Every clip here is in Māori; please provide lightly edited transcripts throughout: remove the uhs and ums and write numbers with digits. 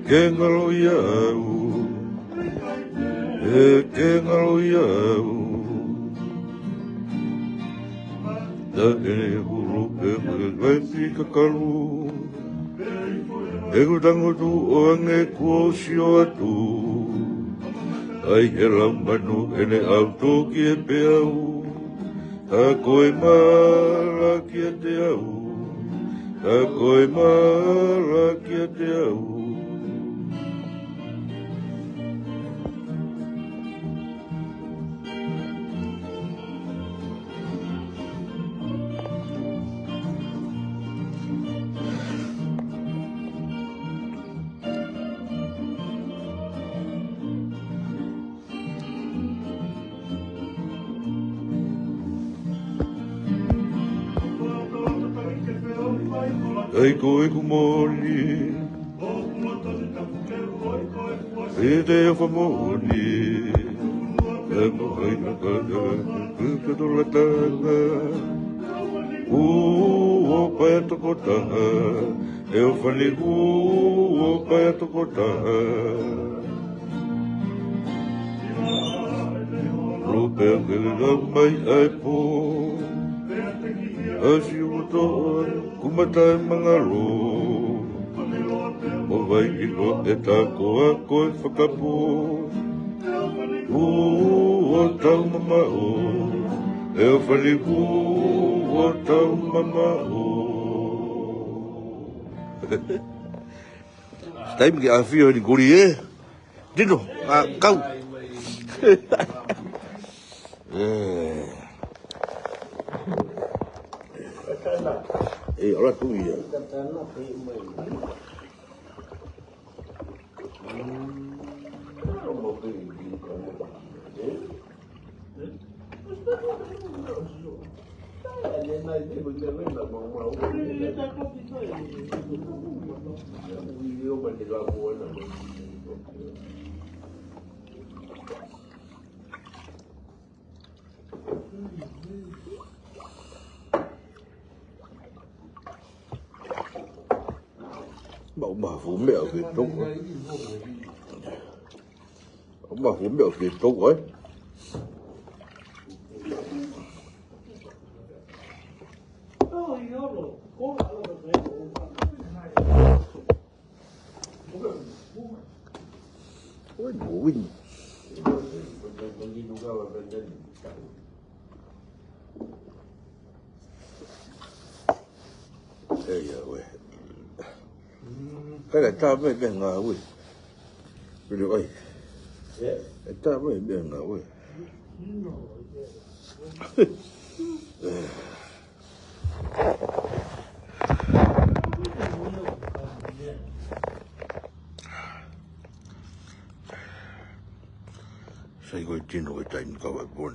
Kengalo yau, kengalo yau, da huru pemesi kakalu, dango tu oange kuosio atu, ai helam manu ene auto kie peau, koe mala kie te au, koe mala kie te au. Ai koe kumoni, e te whamoni, e mohai na kata, kukato la tanga, o pai toko taha, e o whani o pai toko taha. Rupe a kere mai ai po, asi utoa, kumatai mangalo, o vai i lo e tako a koe whakapo, o tau mama o, e o whani o tau mama o. Time ki a whio ni kuri e, dino, a kau. Ora tu ia. Ông bà phụ mẹ thì tốt rồi. Ông bà phụ mẹ thì tốt rồi. Ôi ngủ in. Ê giờ ơi. Cái này ta mới biết ngờ ơi. Bây giờ ơi. Ta mới biết ngờ ơi. Sai coi tin rồi chạy có vẻ buồn.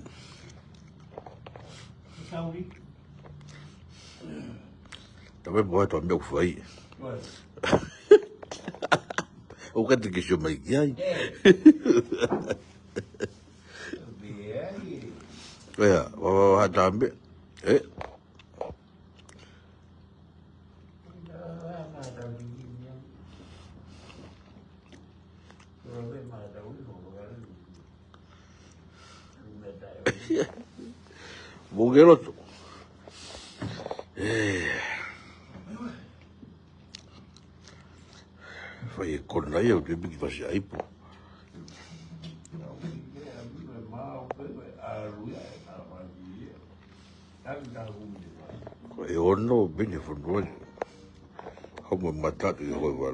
Sao đi? Tao mới bỏ toàn miệng phơi. O que te que chama aí? É, vai também. É. Bom garoto. Foi con aí eu tive que fazer aí, pô. Eu não bem de fundo, como matar e roubar.